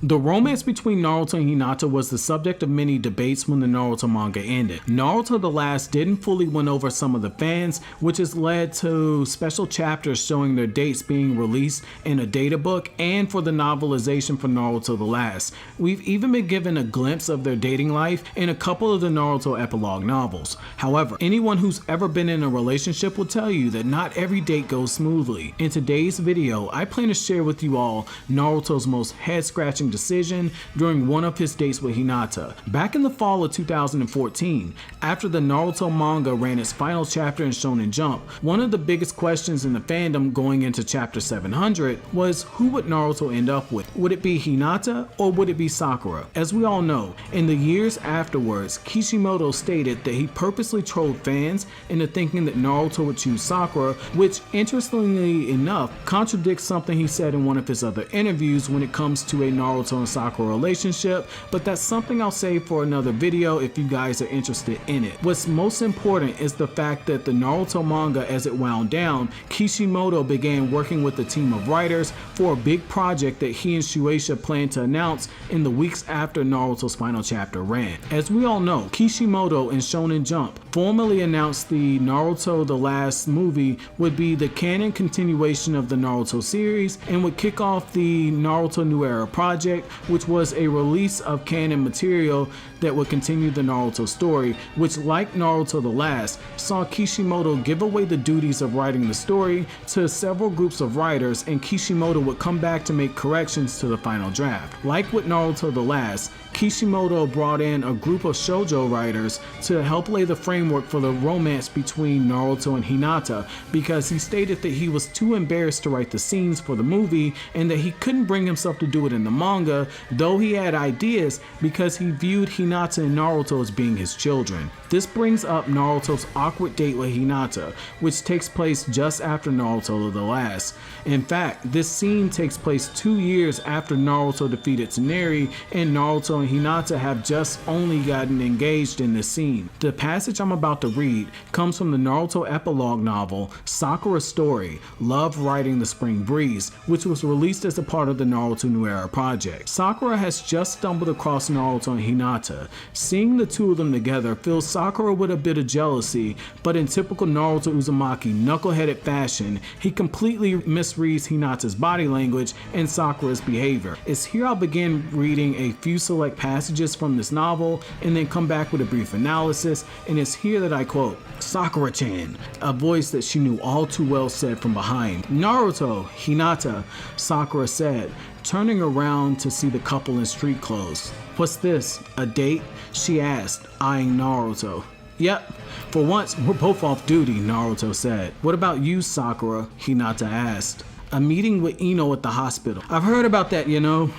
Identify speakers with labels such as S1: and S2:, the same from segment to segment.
S1: The romance between Naruto and Hinata was the subject of many debates when the Naruto manga ended. Naruto The Last didn't fully win over some of the fans, which has led to special chapters showing their dates being released in a data book and for the novelization for Naruto The Last. We've even been given a glimpse of their dating life in a couple of the Naruto epilogue novels. However, anyone who's ever been in a relationship will tell you that not every date goes smoothly. In today's video, I plan to share with you all Naruto's most head-scratching decision during one of his dates with Hinata. Back in the fall of 2014, after the Naruto manga ran its final chapter in Shonen Jump, one of the biggest questions in the fandom going into chapter 700 was who would Naruto end up with? Would it be Hinata or would it be Sakura? As we all know, in the years afterwards, Kishimoto stated that he purposely trolled fans into thinking that Naruto would choose Sakura, which interestingly enough contradicts something he said in one of his other interviews when it comes to a Naruto and Sakura relationship, but that's something I'll save for another video if you guys are interested in it. What's most important is the fact that the Naruto manga, as it wound down, Kishimoto began working with a team of writers for a big project that he and Shueisha planned to announce in the weeks after Naruto's final chapter ran. As we all know, Kishimoto in Shonen Jump formally announced the Naruto The Last movie would be the canon continuation of the Naruto series and would kick off the Naruto New Era project, which was a release of canon material that would continue the Naruto story, which, like Naruto The Last, saw Kishimoto give away the duties of writing the story to several groups of writers, and Kishimoto would come back to make corrections to the final draft. Like with Naruto The Last, Kishimoto brought in a group of shoujo writers to help lay the framework for the romance between Naruto and Hinata, because he stated that he was too embarrassed to write the scenes for the movie and that he couldn't bring himself to do it in the manga, though he had ideas, because he viewed Hinata and Naruto as being his children. This brings up Naruto's awkward date with Hinata, which takes place just after Naruto The Last. In fact, this scene takes place 2 years after Naruto defeated Toneri, and Naruto and Hinata have just only gotten engaged in this scene. The passage I'm about to read comes from the Naruto epilogue novel Sakura's Story, Love Riding the Spring Breeze, which was released as a part of the Naruto New Era project. Sakura has just stumbled across Naruto and Hinata. Seeing the two of them together fills Sakura with a bit of jealousy, but in typical Naruto Uzumaki knuckleheaded fashion, he completely misreads Hinata's body language and Sakura's behavior. It's here I'll begin reading a few select passages from this novel and then come back with a brief analysis, and it's here that I quote, "Sakura-chan," a voice that she knew all too well said from behind. "Naruto, Hinata," Sakura said, turning around to see the couple in street clothes. "What's this, a date?" she asked, eyeing Naruto. "Yep, for once we're both off duty," Naruto said. "What about you, Sakura?" Hinata asked. "A meeting with Ino at the hospital. I've heard about that, you know.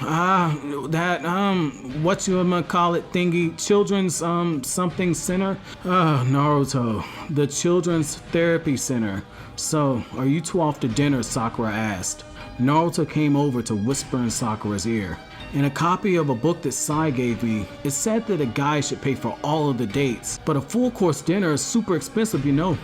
S1: Whatchamacallit thingy, children's something center." Naruto, the children's therapy center. "So, are you two off to dinner?" Sakura asked. Naruto came over to whisper in Sakura's ear. "In a copy of a book that Sai gave me, it said that a guy should pay for all of the dates, but a full course dinner is super expensive, you know."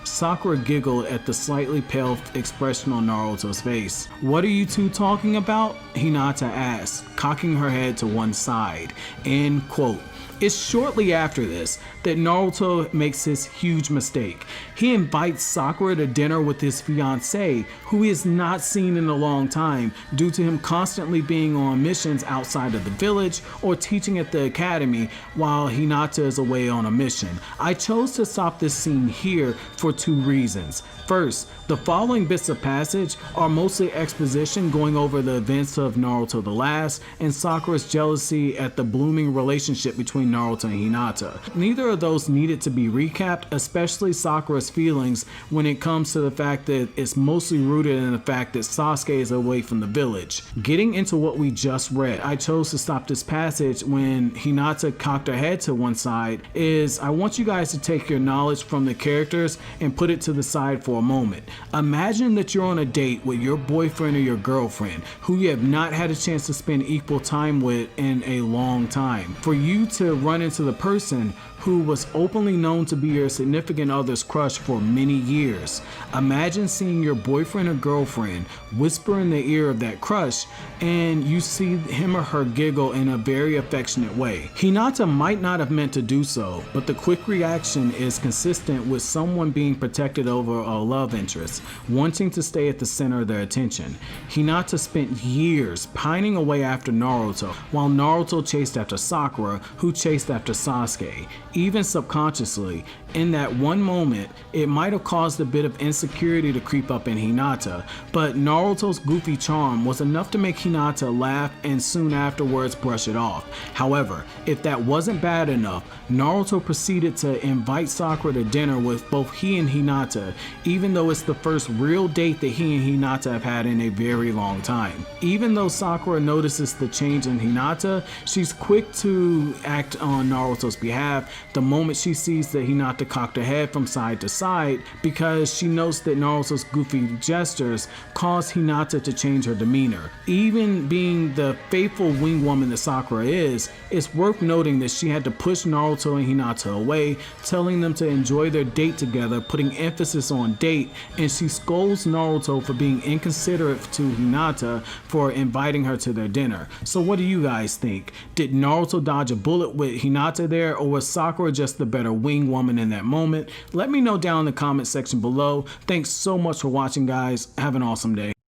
S1: Sakura giggled at the slightly pale expression on Naruto's face. "What are you two talking about?" Hinata asked, cocking her head to one side. End quote. It's shortly after this that Naruto makes his huge mistake. He invites Sakura to dinner with his fiance, who he has not seen in a long time due to him constantly being on missions outside of the village or teaching at the academy while Hinata is away on a mission. I chose to stop this scene here for 2 reasons. First, the following bits of passage are mostly exposition going over the events of Naruto The Last and Sakura's jealousy at the blooming relationship between Naruto and Hinata. Neither of those needed to be recapped, especially Sakura's feelings when it comes to the fact that it's mostly rooted in the fact that Sasuke is away from the village. Getting into what we just read, I chose to stop this passage when Hinata cocked her head to one side, is I want you guys to take your knowledge from the characters and put it to the side for a moment. Imagine that you're on a date with your boyfriend or your girlfriend who you have not had a chance to spend equal time with in a long time. For you to to run into the person who was openly known to be your significant other's crush for many years. Imagine seeing your boyfriend or girlfriend whisper in the ear of that crush, and you see him or her giggle in a very affectionate way. Hinata might not have meant to do so, but the quick reaction is consistent with someone being protected over a love interest, wanting to stay at the center of their attention. Hinata spent years pining away after Naruto, while Naruto chased after Sakura, who chased after Sasuke. Even subconsciously, in that one moment, it might have caused a bit of insecurity to creep up in Hinata, but Naruto's goofy charm was enough to make Hinata laugh and soon afterwards brush it off. However, if that wasn't bad enough, Naruto proceeded to invite Sakura to dinner with both he and Hinata, even though it's the first real date that he and Hinata have had in a very long time. Even though Sakura notices the change in Hinata, she's quick to act on Naruto's behalf the moment she sees that Hinata cocked her head from side to side, because she knows that Naruto's goofy gestures cause Hinata to change her demeanor. Even being the faithful wing woman that Sakura is, it's worth noting that she had to push Naruto and Hinata away, telling them to enjoy their date together, putting emphasis on date, and she scolds Naruto for being inconsiderate to Hinata for inviting her to their dinner. So what do you guys think? Did Naruto dodge a bullet with Hinata there, or was Sakura just the better wing woman in that moment? Let me know down in the comment section below. Thanks so much for watching, guys. Have an awesome day.